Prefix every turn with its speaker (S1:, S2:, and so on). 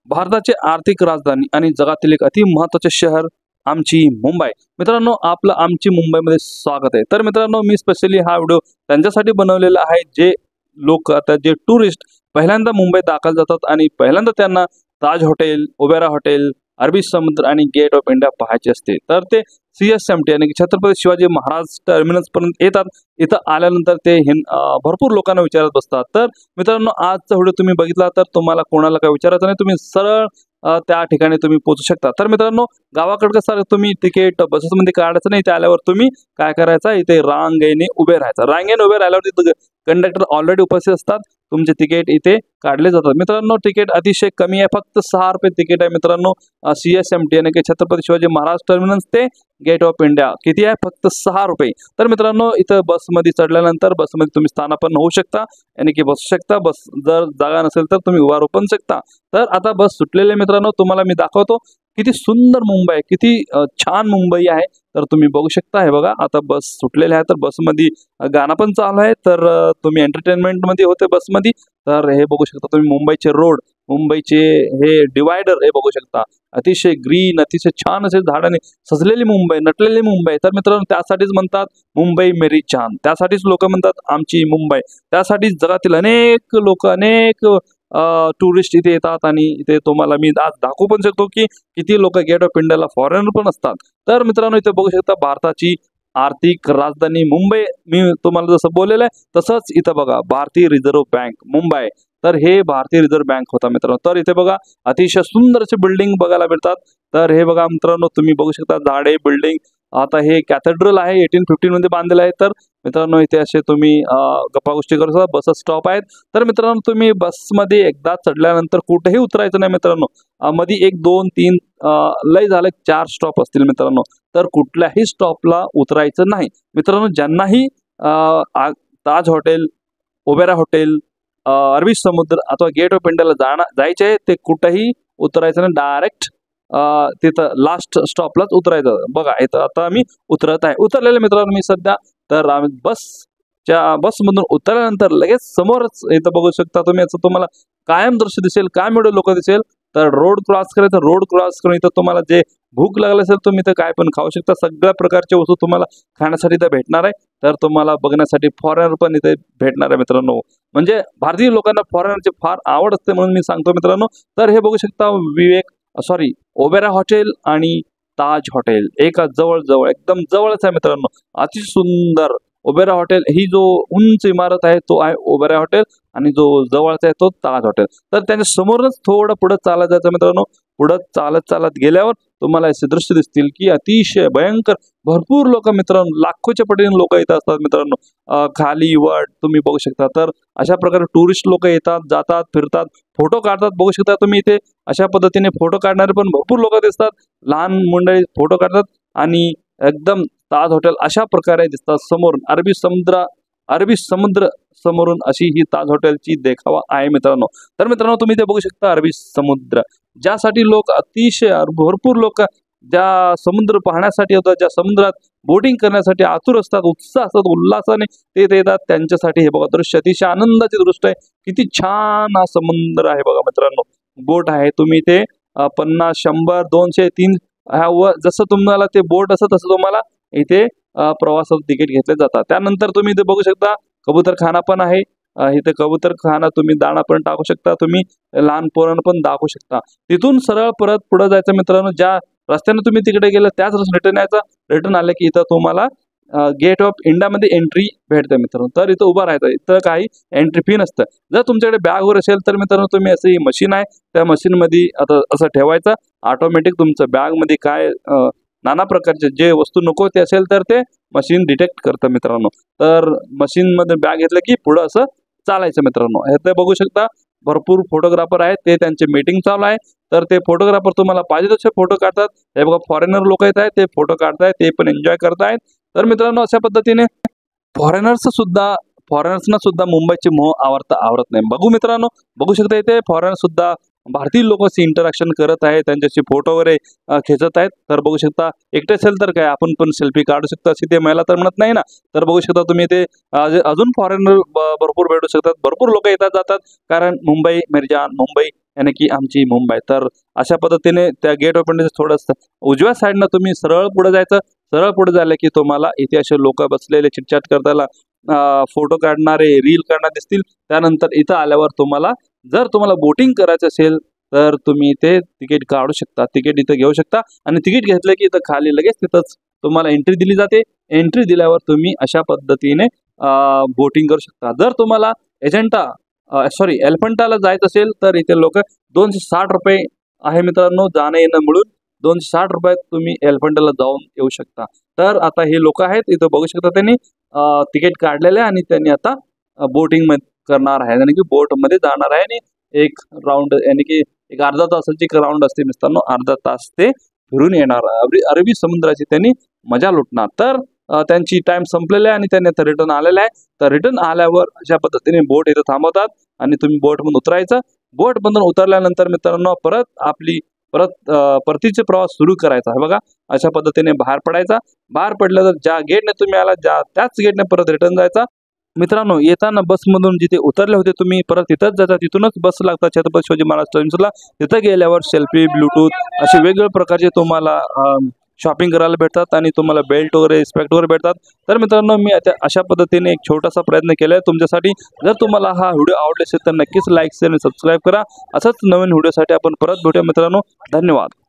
S1: भारताची आर्थिक राजधानी आणि जगातील एक अति महत्त्वाचे शहर आमची मुंबई। मित्रांनो, आपलं आमची मुंबईमध्ये स्वागत आहे। तर मित्रांनो, मी स्पेशली हा व्हिडिओ त्यांच्यासाठी बनवलेला आहे जे लोक आता जे टुरिस्ट पहिल्यांदा मुंबईत दाखल जातात आणि पहिल्यांदा त्यांना ताज हॉटेल, ओबेरा हॉटेल, अरबी समुद्र आणि गेट ऑफ इंडिया पाहायचे असते। तर ते CSMT आणि छत्रपती शिवाजी महाराज टर्मिनस पर्यंत येतात। इथं आल्यानंतर ते भरपूर लोकांना विचारत बसतात। तर मित्रांनो, आजचा व्हिडिओ तुम्ही बघितला तर तुम्हाला कोणाला काय विचारायचं नाही, तुम्ही सरळ त्या ठिकाणी तुम्ही पोहोचू शकता। तर मित्रांनो, गावाकडे कसं तुम्ही तिकीट बसेसमध्ये काढायचं नाही, ते आल्यावर तुम्ही काय करायचं, इथे रांगेने उभे राहायचं। रांगेने उभे राहिल्यावर तिथे कंडक्टर ऑलरेडी उपस्थित असतात, तुमचे तिकीट इथे काढले जातात। मित्रांनो, तिकीट अतिशय कमी आहे, फक्त 6 रुपये तिकीट आहे मित्रांनो। CSMT यानी की छत्रपती शिवाजी महाराज टर्मिनस ते गेट ऑफ इंडिया किती आहे, फक्त 6 रुपये। तर मित्रांनो, इथं बसमध्ये चढल्यानंतर बसमध्ये तुम्ही स्थानापन्न होऊ शकता, यानी की बसू शकता। बस जर जागा नसेल तर तुम्ही उभा राहू पण शकता। तर आता बस सुटलेले मित्रांनो, तुम्हाला मी दाखवतो किती सुंदर मुंबई आहे, किती छान मुंबई आहे। तर तुम्ही बघू शकता, हे बघा आता बस सुटलेले आहे। तर बसमध्ये गाणं पण चालू आहे, तर तुम्ही एंटरटेनमेंट मध्ये होते बसमध्ये। तर हे बघू शकता तुम्ही मुंबईचे रोड, मुंबईचे हे डिवायडर हे बघू शकता, अतिशय ग्रीन, अतिशय छान असे झाडाने सजलेली मुंबई, नटलेली मुंबई। तर मित्रांनो, त्यासाठीच म्हणतात मुंबई मेरी जान, त्यासाठीच लोक म्हणतात आमची मुंबई। त्यासाठीच जगातील अनेक लोक, अनेक टुरिस्ट इथे येतात आणि इथे तुम्हाला मी आज दाखवू पण शकतो की किती लोक गेट ऑफ इंडियाला फॉरेनर पण असतात। तर मित्रांनो, इथे बघू शकता भारताची आर्थिक राजधानी मुंबई, मी तुम्हाला जसं बोललेलं आहे तसंच इथं बघा भारतीय रिझर्व्ह बँक मुंबई। तर हे भारतीय रिझर्व्ह बँक होता मित्रांनो। तर इथे बघा अतिशय सुंदर असे बिल्डिंग बघायला मिळतात। तर हे बघा मित्रांनो, तुम्ही बघू शकता झाडे, बिल्डिंग। आता हे कॅथेड्रल आहे, 1815 मध्ये बांधलेलं आहे। तर मित्रांनो, इथे असे तुम्ही गप्पा गोष्टी करू शकता, बस स्टॉप आहेत। तर मित्रांनो, तुम्ही बसमध्ये एकदा चढल्यानंतर कुठेही उतरायचं नाही मित्रांनो। मध्ये 1 2 3 लय झालं 4 स्टॉप असतील मित्रांनो। तर कुठल्याही स्टॉपला उतरायचं नाही मित्रांनो। ज्यांनाही ताज हॉटेल, ओबेरा हॉटेल, अरबी समुद्र अथवा गेट ऑफ इंडियाला जायचे आहे, ते कुठेही उतरायचं नाही, डायरेक्ट तिथं लास्ट स्टॉपलाच उतरायचं। बघा इथं आता आम्ही उतरत आहे, उतरलेले मित्रांनो मी सध्या। तर आम्ही बसमधून उतरल्यानंतर लगेच समोरच इथं बघू शकता तुम्ही, याचं तुम्हाला कायम दृश्य दिसेल, कायम एवढे लोक दिसेल। तर रोड क्रॉस करायचं, रोड क्रॉस करून इथं तुम्हाला जे भूक लागली असेल तुम्ही इथं काय पण खाऊ शकता। सगळ्या प्रकारच्या वस्तू तुम्हाला खाण्यासाठी इथं भेटणार आहे। तर तुम्हाला बघण्यासाठी फॉरेनर पण इथे भेटणार आहे मित्रांनो। म्हणजे भारतीय लोकांना फॉरेनरची फार आवड असते म्हणून मी सांगतो मित्रांनो। तर हे बघू शकता ओबेरा हॉटेल आणि ताज हॉटेल एका जवळ एकदम जवळच आहे मित्रांनो, अति सुंदर। ओबेरा हॉटेल ही जो उंच इमारत आहे तो आहे ओबेरा हॉटेल, आणि जो जवळचा आहे तो ताज हॉटेल। तर त्यांच्या समोरच थोडं पुढे चालत जायचं मित्रांनो। पुढे चालत गेल्यावर तुम्हाला असे दृश्य दिसतील की अतिशय भयंकर भरपूर लोक मित्रांनो, लाखोच्या पटीने लोक इथं असतात मित्रांनो। खाली वर तुम्ही बघू शकता। तर अशा प्रकारे टुरिस्ट लोक येतात, जातात, फिरतात, फोटो काढतात। बघू शकता तुम्ही इथे अशा पद्धतीने फोटो काढणारे पण भरपूर लोक दिसतात, लहान मंडळी फोटो काढतात आणि एकदम ताज हॉटेल अशा प्रकारे दिसतात समोरून। अरबी समुद्र समोरून अशी ही ताज हॉटेलची देखावा आहे मित्रांनो। तर मित्रांनो, तुम्ही इथे बघू शकता अरबी समुद्र, ज्यासाठी लोक अतिशय भरपूर लोक ज्या समुद्र पाहण्यासाठी होतात, ज्या समुद्रात बोटिंग करण्यासाठी आतुर असतात, उत्साह असतात, उल्हासाने ते येतात, त्यांच्यासाठी हे बघा दृश्य अतिशय आनंदाची दृष्ट आहे। किती छान हा समुद्र आहे बघा मित्रांनो। बोट आहे, तुम्ही इथे 50 100 200 3 जसं तुम्हाला ते बोट असतं तसं तुम्हाला इथे प्रवासाचं तिकीट घेतले जातात। त्यानंतर तुम्ही इथे बघू शकता कबूतरखाना पण आहे। इथे कबूतरखाना तुम्ही दाणा पण टाकू शकता, तुम्ही लहान पोरांना पण दाखवू शकता। तिथून सरळ परत पुढे जायचं मित्रांनो, ज्या रस्त्याने तुम्ही तिकडे गेलं त्याच रस्त्याने रिटर्न यायचा। रिटर्न आले की इथं तुम्हाला गेट ऑफ इंडिया मध्ये एंट्री भेटते मित्रांनो। तर इथं उभा राहायचं, इथं काही एंट्री फी नसतं। जर तुमच्याकडे बॅग वर असेल तर मित्रांनो, तुम्ही असं ही मशीन आहे, त्या मशीन मध्ये आता असं ठेवायचं, ऑटोमॅटिक तुमचं बॅग मध्ये काय नाना प्रकारचे जे वस्तू नको ते असेल तर ते मशीन डिटेक्ट करतं मित्रांनो। तर मशीन मध्ये बॅग घेतलं की पुढं असं चालायचं मित्रांनो। हे बघू शकता भरपूर फोटोग्राफर आहेत, ते त्यांचे मीटिंग चालू आहे। तर ते फोटोग्राफर तुम्हाला पाहिजे तसे फोटो काढतात। हे बघा फॉरेनर लोक येत आहेत, ते फोटो काढतायत, ते पण एन्जॉय करतायत। तर मित्रांनो, अशा पद्धतीने फॉरेनर्सना सुद्धा मुंबईचे मोह आवरत नाही। बघू मित्रांनो, बघू शकता इथे फॉरेनर सुद्धा भारतीय लोकांशी इंटरॅक्शन करत आहेत, त्यांच्याशी फोटो वगैरे खेचत आहेत। तर बघू शकता एकटे असेल तर काय आपण पण सेल्फी काढू शकतो, अशी ते महिला तर म्हणत नाही ना। तर बघू शकता तुम्ही इथे अजून फॉरेनर भरपूर भेटू शकतात, भरपूर लोक येतात जातात, कारण मुंबई मेरी जान, मुंबई यानी की आमची मुंबई। तर अशा पद्धतीने त्या गेट ओपन थोडंसं उजव्या साईडनं तुम्ही सरळ पुढे जायचं। सरळ पुढे झालं की तुम्हाला इथे असे लोक बसलेले चिटचॅट करताना फोटो काढणारे रील काढणारे दिसतील। त्यानंतर इथं आल्यावर तुम्हाला जर तुम्हाला बोटिंग करायचं असेल तर तुम्ही इथे तिकीट काढू शकता, तिकीट इथं घेऊ शकता आणि तिकीट घेतलं की इथं खाली लगेच तिथंच तुम्हाला एंट्री दिली जाते। एंट्री दिल्यावर तुम्ही अशा पद्धतीने बोटिंग करू शकता। जर तुम्हाला एलिफंटाला जायचं असेल तर इथे लोक 260 रुपये आहे मित्रांनो, जाणं येणं मिळून 260 रुपयात तुम्ही एलिफंटाला जाऊन येऊ शकता। तर आता हे लोक आहेत इथं बघू शकता, त्यांनी तिकीट काढलेलं आहे आणि त्यांनी आता बोटिंग करणार आहे, यानी की बोटमध्ये जाणार आहे आणि एक राऊंड यानी की एक अर्धा तासाची राऊंड असते मित्रांनो, अर्धा तास ते फिरून येणार, अरबी समुद्राची त्यांनी मजा लुटणार। तर त्यांची टाइम संपलेला आहे आणि त्यांनी आता रिटर्न आलेला आहे। तर रिटर्न आल्यावर अशा पद्धतीने बोट इथं थांबवतात आणि तुम्ही बोटमधून उतरायचं। बोटमधून उतरल्यानंतर मित्रांनो परतीचे प्रवास सुरू करायचा आहे बघा। अशा पद्धतीने बाहेर पडायचा। बाहेर पडल्यावर ज्या गेटने तुम्ही आला त्याच गेटने परत रिटर्न जायचा। मित्रांनो येताना बसमधून जिथे उतरले होते तुम्ही परत तिथंच जायचा, तिथूनच बस लागतात छत्रपती शिवाजी महाराज टर्मिनसला। तिथं गेल्यावर सेल्फी, ब्लूटूथ असे वेगवेगळ्या प्रकारचे तुम्हाला शॉपिंग करायला भेटतात आणि तुम्हाला बेल्ट वगैरे, स्पेक्ट वगैरे भेटतात। तर मित्रांनो मी आता अशा पद्धतीने एक छोटासा प्रयत्न केला आहे तुमच्यासाठी। जर तुम्हाला हा व्हिडिओ आवडला असेल तर नक्कीच लाईक, शेअर आणि सबस्क्राईब करा। असंच नवीन व्हिडिओसाठी आपण परत भेटूया मित्रांनो, धन्यवाद।